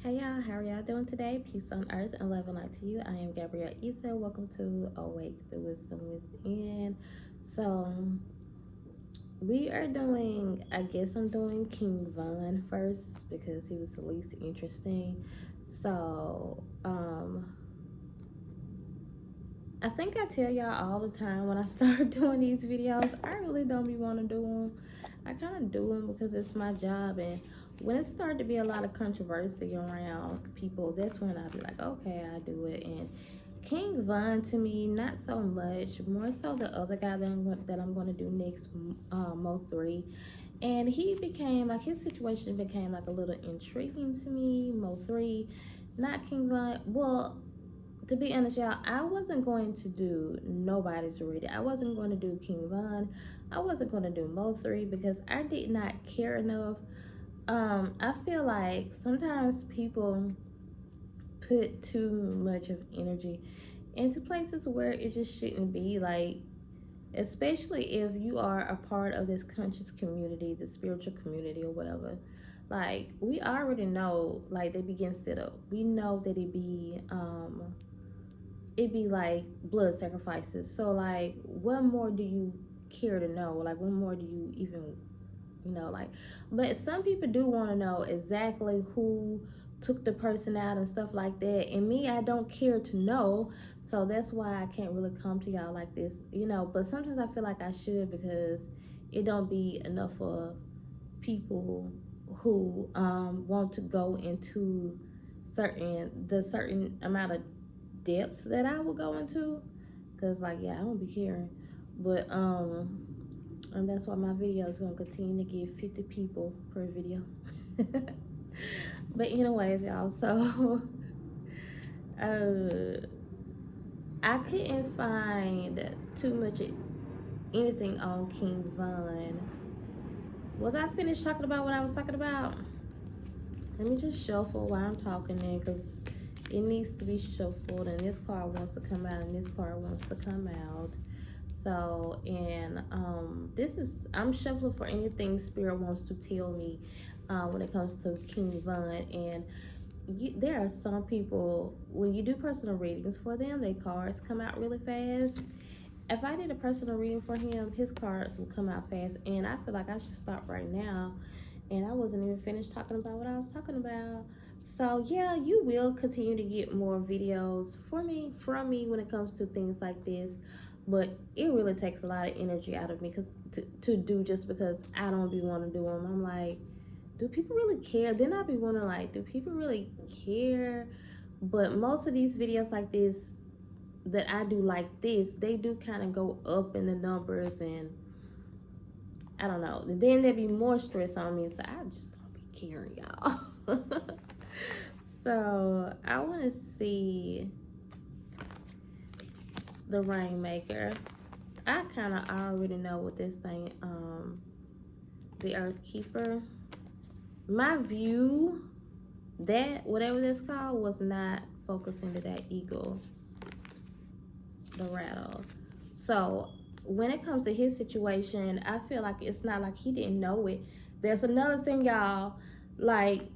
Hey y'all, how are y'all doing today? Peace on earth and love and light to you. I am Gabrielle Ether. Welcome to Awake the Wisdom Within. So we are doing, I guess I'm doing King Von first because he was the least interesting. So I think I tell y'all all the time when I start doing these videos, I really don't be want to do them. I kind of do them because it's my job, and when it started to be a lot of controversy around people, that's when I be like, okay, I do it. And King Von, to me, not so much. More so the other guy that I'm going to do next, Mo3. And he became like, his situation became like a little intriguing to me. Mo3, not King Von. Well, to be honest, y'all, I wasn't going to do nobody's reading. I wasn't going to do King Von. I wasn't going to do Mo3 because I did not care enough. I feel like sometimes people put too much of energy into places where it just shouldn't be. Like, especially if you are a part of this conscious community, the spiritual community or whatever. Like, we already know, like, they begin set up. We know that it be like blood sacrifices. So like, what more do you care to know? Like, what more do you even, like, but some people do want to know exactly who took the person out and stuff like that. And me, I don't care to know. So that's why I can't really come to y'all like this, but sometimes I feel like I should, because it don't be enough for people who want to go into certain amount of depths that I will go into, because like, yeah, I won't be caring. But and that's why my video is going to continue to give 50 people per video. But anyways, y'all, so I couldn't find too much anything on King Von. Was I finished talking about what I was talking about? Let me just shuffle while I'm talking then, because it needs to be shuffled, and this card wants to come out and this card wants to come out. So, and I'm shuffling for anything Spirit wants to tell me when it comes to King Von. And there are some people, when you do personal readings for them, their cards come out really fast. If I did a personal reading for him, his cards will come out fast, and I feel like I should stop right now. And I wasn't even finished talking about what I was talking about. So yeah, you will continue to get more videos from me when it comes to things like this. But it really takes a lot of energy out of me to do, just because I don't be want to do them. I'm like, do people really care? Then I be wondering, like, do people really care? But most of these videos like this that I do like this, they do kind of go up in the numbers, and I don't know. Then there'd be more stress on me, so I just don't be caring, y'all. So I want to see the Rainmaker. I kind of already know what this thing, the Earth Keeper. My view, that whatever this called, was not focusing to that eagle, the rattle. So when it comes to his situation, I feel like it's not like he didn't know it. There's another thing, y'all, like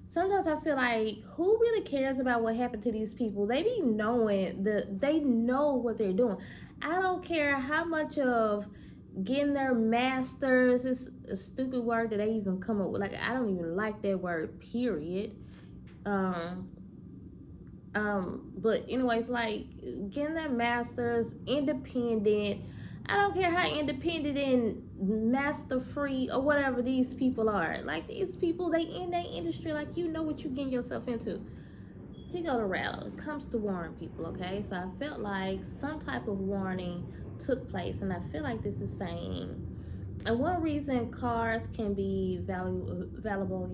sometimes I feel like, who really cares about what happened to these people? They be knowing they know what they're doing. I don't care how much of getting their masters is a stupid word that they even come up with. Like, I don't even like that word, period. But anyways, like, getting their masters, independent. I don't care how independent and master free or whatever these people are. Like, these people, they in their industry. Like, you know what you getting yourself into. He go to rattle. It comes to warn people, okay? So I felt like some type of warning took place, and I feel like this is saying, and one reason cards can be valuable,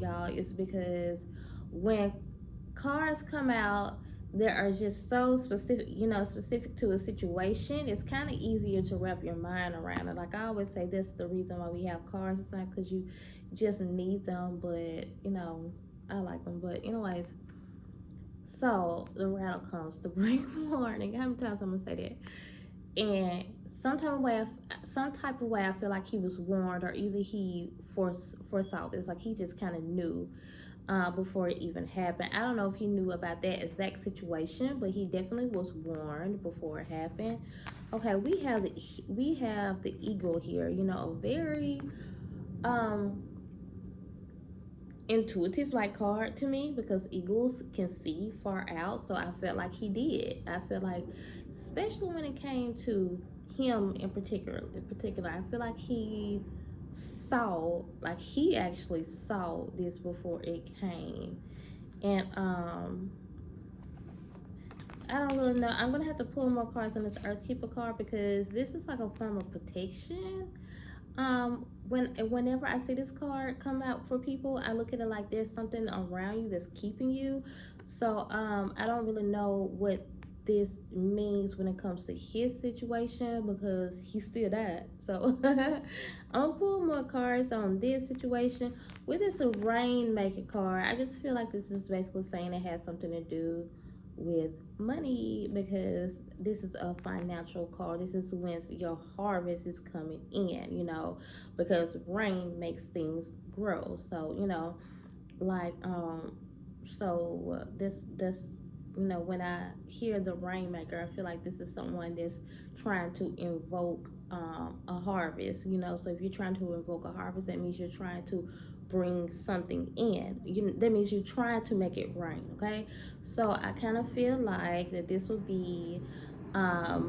y'all, is because when cards come out, they are just so specific, specific to a situation. It's kind of easier to wrap your mind around it. Like I always say, that's the reason why we have cards. It's not because you just need them, but I like them. But anyways, so the rattle comes to bring warning. How many times I'm gonna say that? And some type of way I feel like he was warned, or either he foresaw this, like he just kind of knew before it even happened. I don't know if he knew about that exact situation, but he definitely was warned before it happened. Okay, we have the eagle here. You know, a very intuitive like card to me, because eagles can see far out. So I felt like he did. I feel like, especially when it came to him in particular, I feel like he actually saw this before it came. And I don't really know. I'm gonna have to pull more cards on this Earthkeeper card, because this is like a form of protection. Whenever I see this card come out for people, I look at it like there's something around you that's keeping you. So I don't really know what this means when it comes to his situation, because he still died. So I'm gonna pull more cards on this situation. With this Rainmaker card, I just feel like this is basically saying it has something to do with money, because this is a financial card. This is when your harvest is coming in, you know, because rain makes things grow. So, you know, like this you know, when I hear the Rainmaker, I feel like this is someone that's trying to invoke a harvest, you know. So if you're trying to invoke a harvest, that means you're trying to bring something in. That means you're trying to make it rain, okay? So I kind of feel like that this would be I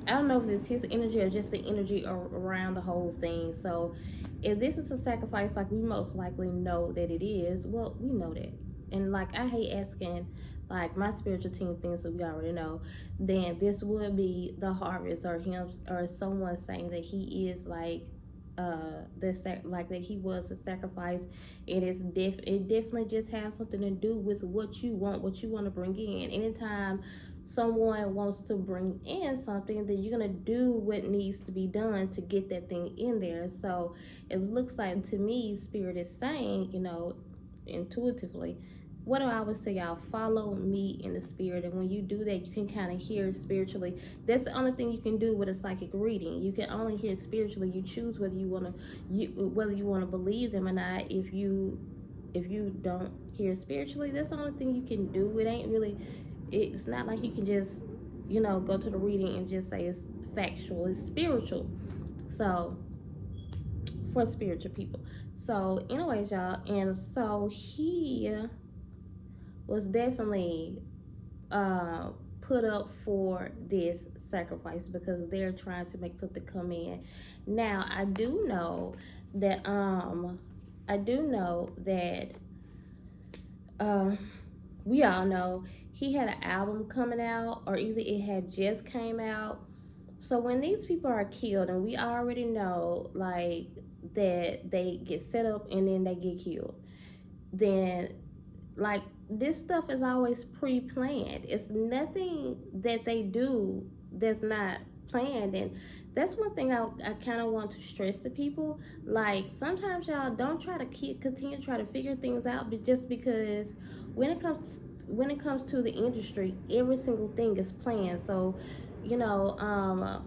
don't know if it's his energy or just the energy around the whole thing. So if this is a sacrifice, like we most likely know that it is, well, we know that. And like, I hate asking like my spiritual team things that we already know. Then this would be the harvest, or him, or someone saying that he is like like that he was a sacrifice. It definitely just has something to do with what you want to bring in. Anytime someone wants to bring in something, then you're gonna do what needs to be done to get that thing in there. So it looks like to me, spirit is saying, you know, intuitively, what do I always tell y'all? Follow me in the spirit. And when you do that, you can kind of hear spiritually. That's the only thing you can do with a psychic reading. You can only hear spiritually. You choose whether you want to believe them or not. If you don't hear spiritually, that's the only thing you can do. It's not like you can just, you know, go to the reading and just say it's factual. It's spiritual. So for spiritual people. So anyways, y'all, and so he was definitely put up for this sacrifice, because they're trying to make something come in. Now I do know that we all know he had an album coming out, or either it had just came out. So when these people are killed, and we already know like that they get set up and then they get killed, then like this stuff is always pre-planned. It's nothing that they do that's not planned. And that's one thing I kind of want to stress to people. Like, sometimes y'all don't try to continue to try to figure things out, but just because when it comes to the industry, every single thing is planned. So, you know,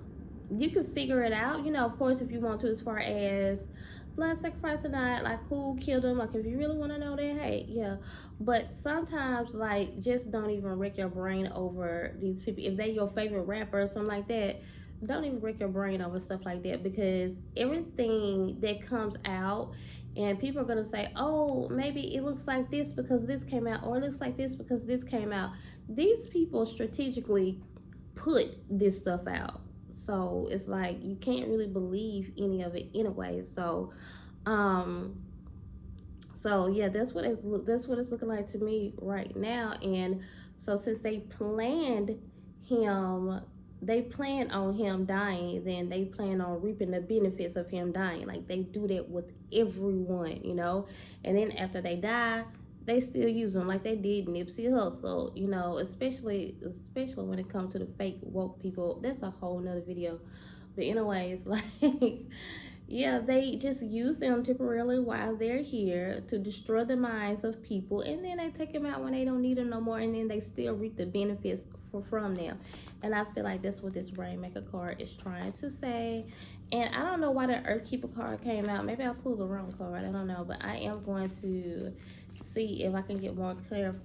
you can figure it out, you know, of course, if you want to, as far as blood sacrifice or not, like who killed them, like if you really want to know that, hey, yeah. But sometimes, like, just don't even wreck your brain over these people. If they your favorite rapper or something like that, don't even wreck your brain over stuff like that, because everything that comes out, and people are going to say, oh, maybe it looks like this because this came out, or it looks like this because this came out. These people strategically put this stuff out. So it's like you can't really believe any of it anyway. So yeah, that's what it's looking like to me right now. And so since they plan on him dying, then they plan on reaping the benefits of him dying. Like, they do that with everyone, you know. And then after they die, they still use them, like they did Nipsey Hussle, you know, especially when it comes to the fake woke people. That's a whole nother video. But anyways, like, Yeah, they just use them temporarily while they're here to destroy the minds of people, and then they take them out when they don't need them no more, and then they still reap the benefits from them. And I feel like that's what this Rainmaker card is trying to say. And I don't know why the Earthkeeper card came out. Maybe I pulled the wrong card. I don't know, but I am going to see if I can get more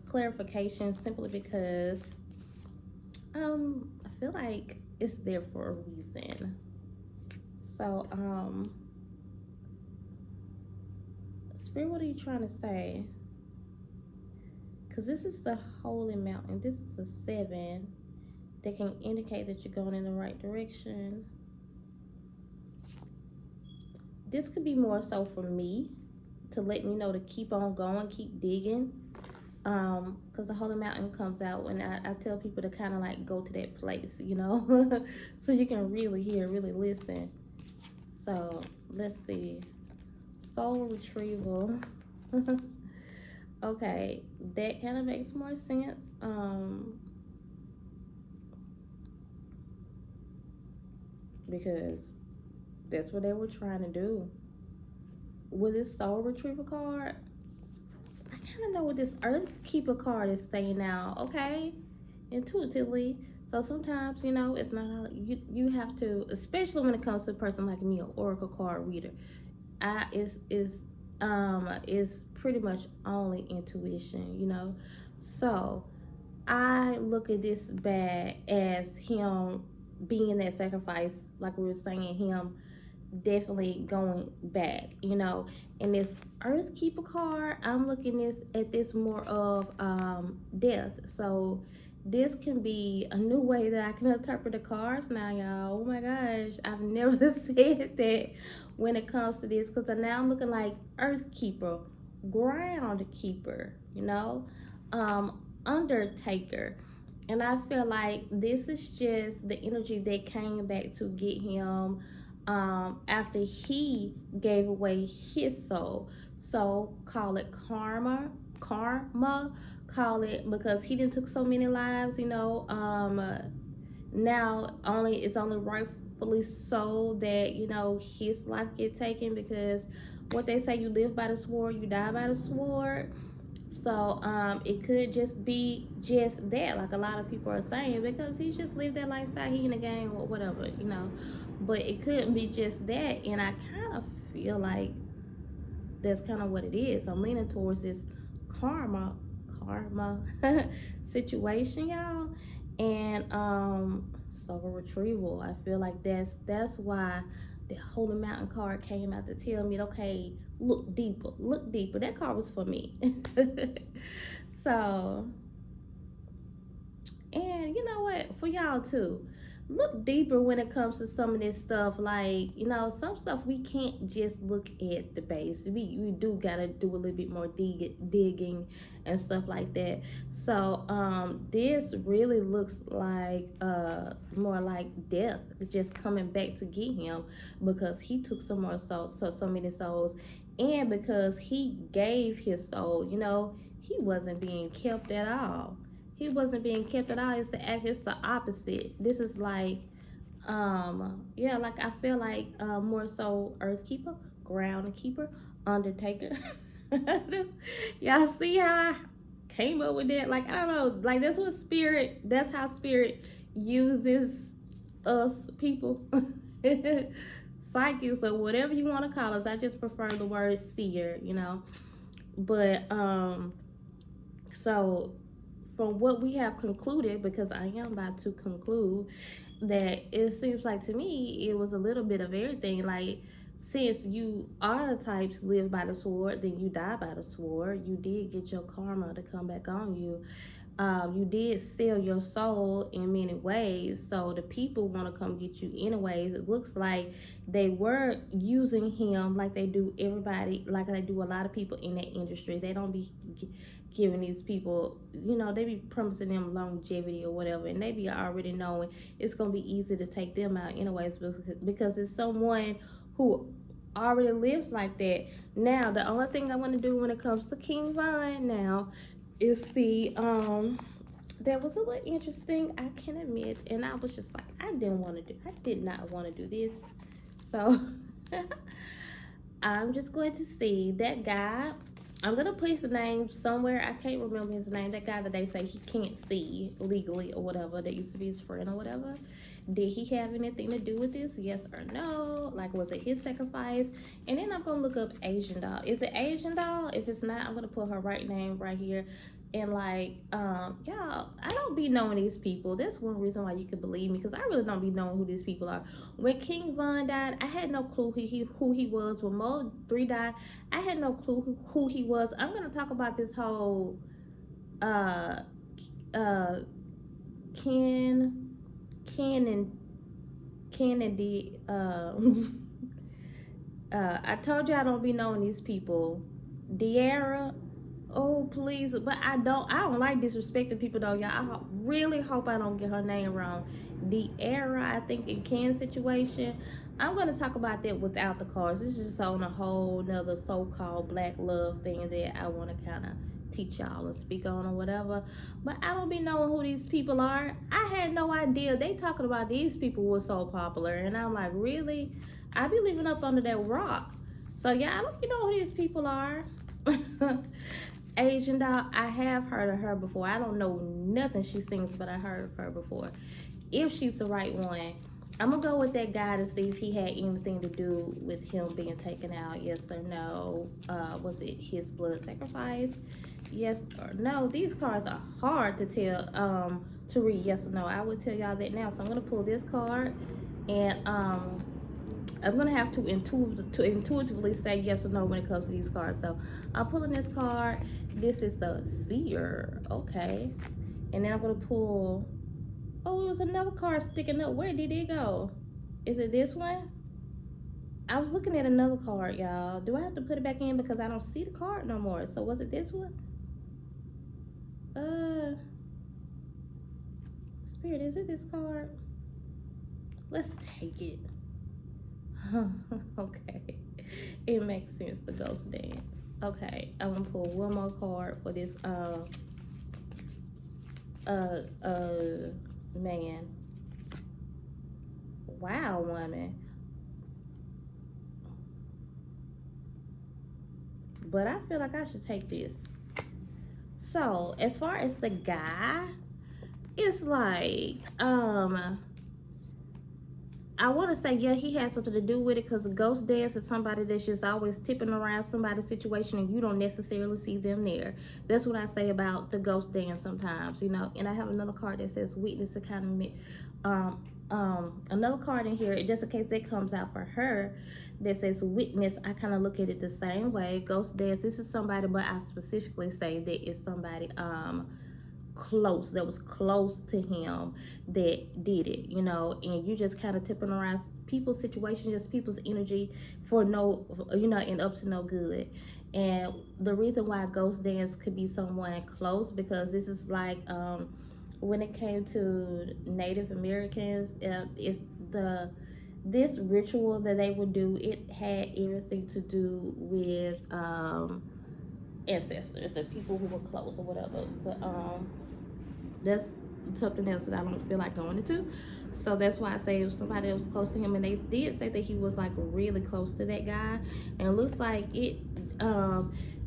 clarification, simply because I feel like it's there for a reason. So Spirit, what are you trying to say? Because this is the Holy Mountain. This is a 7 that can indicate that you're going in the right direction. This could be more so for me, to let me know to keep on going, keep digging. Because the Holy Mountain comes out when I tell people to kind of like go to that place, you know, so you can really hear, really listen. So let's see. Soul retrieval. Okay, that kind of makes more sense. Because that's what they were trying to do. With this soul retrieval card, I kind of know what this Earth Keeper card is saying now, okay? Intuitively. So sometimes, you know, it's not all, you have to, especially when it comes to a person like me, an oracle card reader. Is pretty much only intuition, you know. So I look at this bag as him being that sacrifice, like we were saying, him definitely going back, you know. And this Earthkeeper card, I'm looking at this more of death. So this can be a new way that I can interpret the cards now, y'all. Oh my gosh, I've never said that when it comes to this, because now I'm looking like Earthkeeper, Ground Keeper, you know, Undertaker. And I feel like this is just the energy that came back to get him after he gave away his soul. So call it karma, call it, because he didn't took so many lives, you know. Now it's only rightfully so that, you know, his life get taken, because what they say, you live by the sword, you die by the sword. So it could just be just that, like a lot of people are saying, because he just lived that lifestyle, he in the game or whatever, you know. But it couldn't be just that, and I kind of feel like that's kind of what it is. I'm leaning towards this karma situation, y'all. And soul retrieval, I feel like that's why the Holy Mountain card came out to tell me, okay, look deeper. That card was for me. So, and you know what, for y'all too, look deeper when it comes to some of this stuff. Like, you know, some stuff we can't just look at the base. We do gotta do a little bit more digging and stuff like that. So this really looks like more like death just coming back to get him, because he took some more souls, so many souls, and because he gave his soul, you know, he wasn't being kept at all. He wasn't being kept at all. It's the opposite. This is like, yeah, like I feel like more so Earthkeeper, Ground Keeper, Undertaker. Y'all see how I came up with that? Like, I don't know, like that's how Spirit uses us people. Psychics or whatever you want to call us. I just prefer the word seer, you know. But so from what we have concluded, because I am about to conclude, that it seems like to me it was a little bit of everything. Like, since you are the types live by the sword, then you die by the sword. You did get your karma to come back on you. You did sell your soul in many ways, so the people want to come get you anyways. It looks like they were using him like they do everybody, like they do a lot of people in that industry. They don't be giving these people, you know, they be promising them longevity or whatever, and they be already knowing it's gonna be easy to take them out anyways, because it's someone who already lives like that. Now the only thing I want to do when it comes to King Von now is see, that was a little interesting, I can admit, and I was just like, I did not want to do this. So I'm just going to see that guy. I'm gonna put his name somewhere. I can't remember his name. That guy that they say he can't see legally or whatever. That used to be his friend or whatever. Did he have anything to do with this? Yes or no? Like, was it his sacrifice? And then I'm gonna look up Asian doll. Is it Asian doll? If it's not, I'm gonna put her right name right here. And like, y'all, I don't be knowing these people. That's one reason why you could believe me, because I really don't be knowing who these people are. When King Von died, I had no clue who he was. When Mo 3 died, I had no clue who he was. I'm gonna talk about this whole uh uh Ken Ken and Kennedy I told you I don't be knowing these people. Deara, oh please, but I don't like disrespecting people though, y'all. Really hope I don't get her name wrong. Deara, I think, in Ken's situation. I'm gonna talk about that without the cards. This is just on a whole nother so-called black love thing that I want to kind of teach y'all and speak on or whatever. But I don't be knowing who these people are. I had no idea they talking about these people were so popular, and I'm like, really? I be living up under that rock. So yeah, I don't be know who these people are. Asian doll, I have heard of her before. I don't know nothing she sings, but I heard of her before. If she's the right one, I'm gonna go with that guy to see if he had anything to do with him being taken out. Yes or no? Was it his blood sacrifice? Yes or no? These cards are hard to tell, to read yes or no. I would tell y'all that now. So I'm gonna pull this card, and I'm gonna have to intuitively say yes or no when it comes to these cards. So I'm pulling this card. This is the seer. Okay, and then I'm gonna pull. Oh, it was another card sticking up. Where did it go? Is it this one? I was looking at another card, y'all. Do I have to put it back in because I don't see the card no more? So was it this one? Spirit, is it this card? Let's take it. Okay, it makes sense. The ghost dance. Okay, I'm gonna pull one more card for this man. Wow, woman. But I feel like I should take this. So as far as the guy, it's like I want to say, yeah, he has something to do with it, because a ghost dance is somebody that's just always tipping around somebody's situation and you don't necessarily see them there. That's what I say about the ghost dance sometimes, you know. And I have another card that says witness, to kind of another card in here, just in case that comes out for her, that says witness. I kind of look at it the same way. Ghost dance, this is somebody, but I specifically say that it's somebody close, that was close to him, that did it, you know. And you just kind of tipping around people's situation, just people's energy for no, you know, and up to no good. And the reason why ghost dance could be someone close, because this is like when it came to Native Americans, it's this ritual that they would do, it had everything to do with ancestors and people who were close or whatever. But that's something else that I don't feel like going into. So that's why I say it was somebody that was close to him, and they did say that he was like really close to that guy. And it looks like it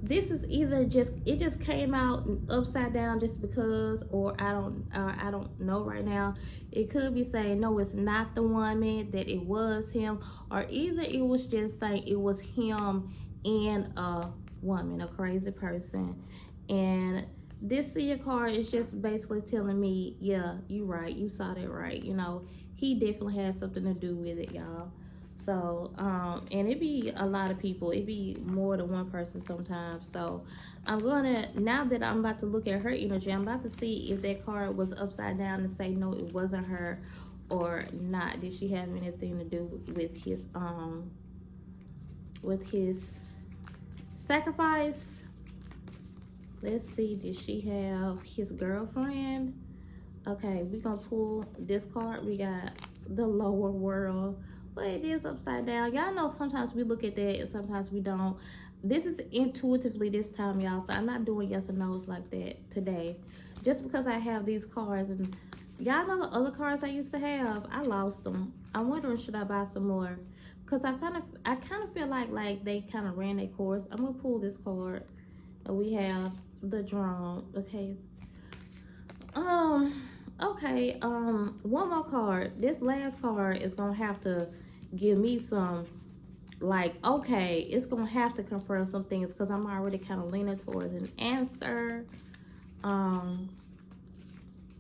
this is either it just came out upside down just because, or I don't know right now. It could be saying no, it's not the woman, that it was him, or either it was just saying it was him and a woman, a crazy person. And this seer card is just basically telling me, yeah, you right, you saw that right, you know. He definitely has something to do with it, y'all. So and it be a lot of people, it be more than one person sometimes. So I'm gonna, now that I'm about to look at her energy, I'm about to see if that card was upside down and say no, it wasn't her, or not. Did she have anything to do with his sacrifice? Let's see, did she have his girlfriend? Okay, we gonna pull this card. We got the lower world, but it is upside down. Y'all know sometimes we look at that and sometimes we don't. This is intuitively this time, y'all, so I'm not doing yes or no's like that today. Just because I have these cards, and y'all know the other cards I used to have, I lost them. I'm wondering, should I buy some more? because I kind of feel like they kind of ran their course. I'm gonna pull this card. We have the drum. Okay. Okay. One more card. This last card is gonna have to give me some, like, okay, it's gonna have to confirm some things because I'm already kind of leaning towards an answer. I'm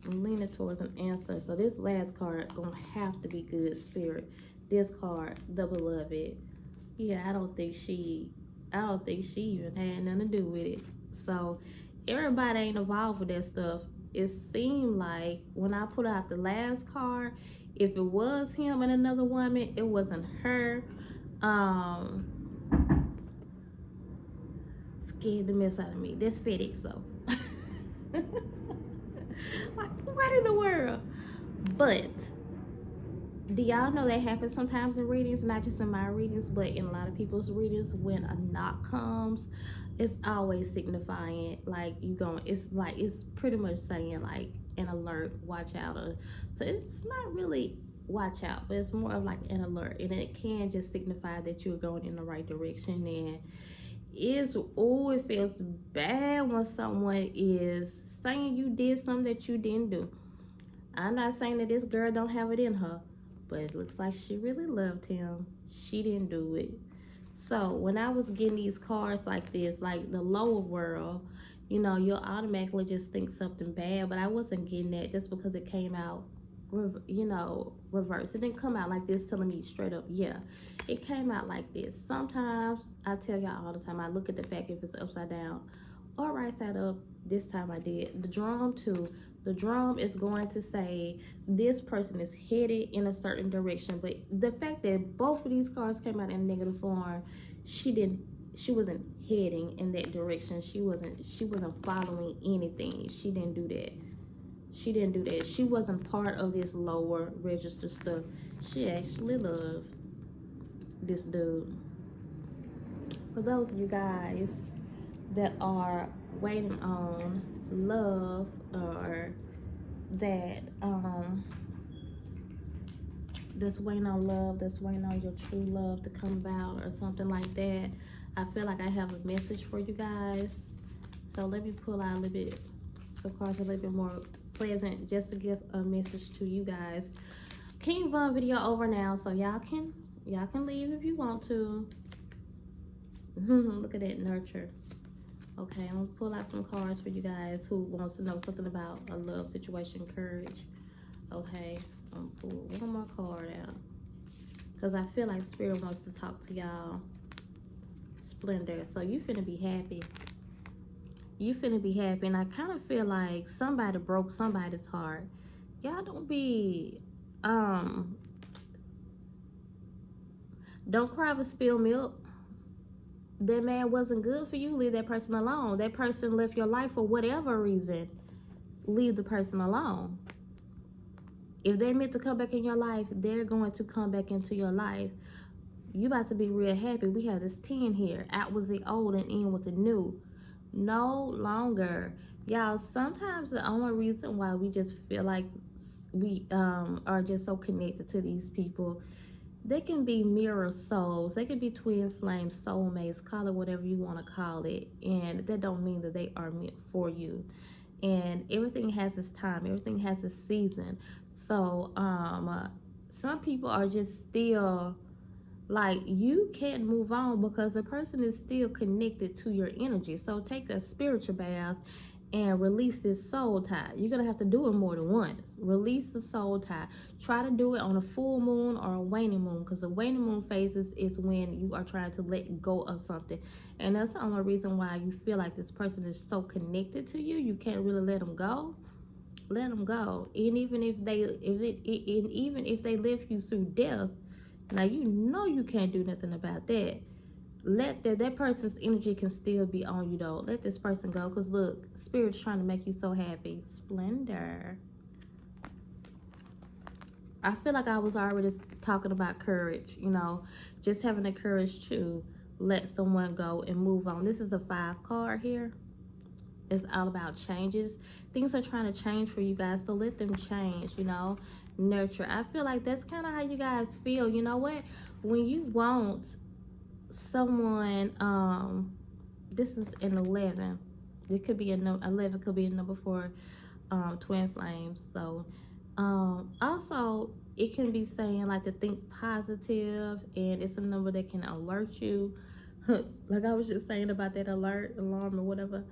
leaning towards an answer. So this last card gonna have to be good, Spirit. This card, the beloved. Yeah, I don't think she even had nothing to do with it. So everybody ain't involved with that stuff. It seemed like when I put out the last card, if it was him and another woman, it wasn't her. Scared the mess out of me. That's FedEx, so. Like, what in the world? But do y'all know that happens sometimes in readings, not just in my readings, but in a lot of people's readings? When a knock comes, it's always signifying like you going. It's like it's pretty much saying like an alert, watch out. So it's not really watch out, but it's more of like an alert, and it can just signify that you're going in the right direction. And it feels bad when someone is saying you did something that you didn't do. I'm not saying that this girl don't have it in her, but it looks like she really loved him. She didn't do it. So when I was getting these cards like this, like the lower world, you'll automatically just think something bad, but I wasn't getting that just because it came out, reverse. It didn't come out like this telling me straight up, yeah. It came out like this. Sometimes, I tell y'all all the time, I look at the fact if it's upside down or right side up. This time I did. The drum too. The drum is going to say this person is headed in a certain direction. But the fact that both of these cards came out in negative form, she wasn't heading in that direction. She wasn't following anything. She didn't do that. She wasn't part of this lower register stuff. She actually loved this dude. For those of you guys that are waiting on love, or that that's waiting on love, that's waiting on your true love to come about or something like that, I feel like I have a message for you guys. So let me pull out a little bit, some cards a little bit more pleasant, just to give a message to you guys. King Von video over now, so y'all can leave if you want to. Look at that, nurture. Okay, I'm gonna pull out some cards for you guys who wants to know something about a love situation, courage. Okay, I'm gonna pull one more card out because I feel like Spirit wants to talk to y'all. Splendor. So you finna be happy. And I kind of feel like somebody broke somebody's heart. Y'all don't be don't cry over spilled milk. That man wasn't good for you. Leave that person alone. That person left your life for whatever reason. Leave the person alone. If they're meant to come back in your life, they're going to come back into your life. You about to be real happy. We have this 10 here. Out with the old and in with the new. No longer. Y'all, sometimes the only reason why we just feel like we are just so connected to these people, they can be mirror souls. They can be twin flame soulmates. Call it whatever you want to call it. And that don't mean that they are meant for you. And everything has its time. Everything has its season. So some people are just still like, you can't move on because the person is still connected to your energy. So take a spiritual bath and release this soul tie. You're going to have to do it more than once. Release the soul tie. Try to do it on a full moon or a waning moon, because the waning moon phases is when you are trying to let go of something. And that's the only reason why you feel like this person is so connected to you. You can't really let them go. Let them go. And even if they left you through death, now you can't do nothing about that. Let that person's energy can still be on you though. Let this person go, because look, Spirit's trying to make you so happy. Splendor. I feel like I was already talking about courage, just having the courage to let someone go and move on. This is a 5 card here. It's all about changes. Things are trying to change for you guys, so let them change, nurture. I feel like that's kind of how you guys feel. You know what? When you want someone, this is an 11. It could be a number 11, could be a number for twin flames. So also it can be saying like to think positive, and it's a number that can alert you. Like I was just saying about that alarm or whatever.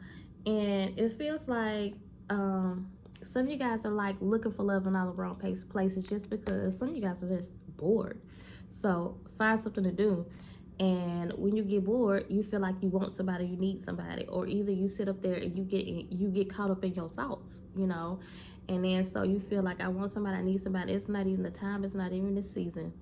And it feels like some of you guys are like looking for love in all the wrong places, just because some of you guys are just bored. So find something to do. And when you get bored, you feel like you want somebody, you need somebody, or either you sit up there and you get caught up in your thoughts, you know. And then so you feel like I want somebody, I need somebody. It's not even the time, it's not even the season.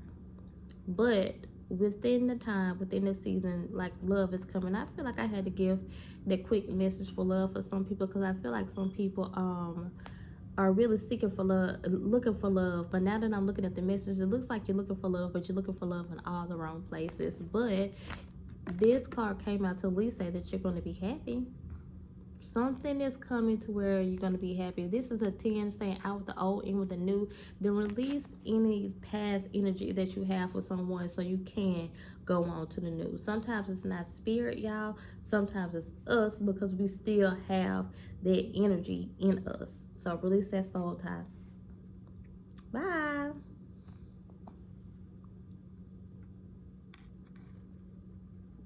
But within the time, within the season, like love is coming. I feel like I had to give that quick message for love for some people, because I feel like some people are really seeking for love, looking for love. But now that I'm looking at the message, it looks like you're looking for love, but you're looking for love in all the wrong places. But this card came out to at least say that you're going to be happy. Something is coming to where you're going to be happy. This is a 10 saying out with the old, in with the new. Then release any past energy that you have for someone so you can go on to the new. Sometimes it's not spirit, y'all. Sometimes it's us, because we still have that energy in us. So release that soul tie. Bye.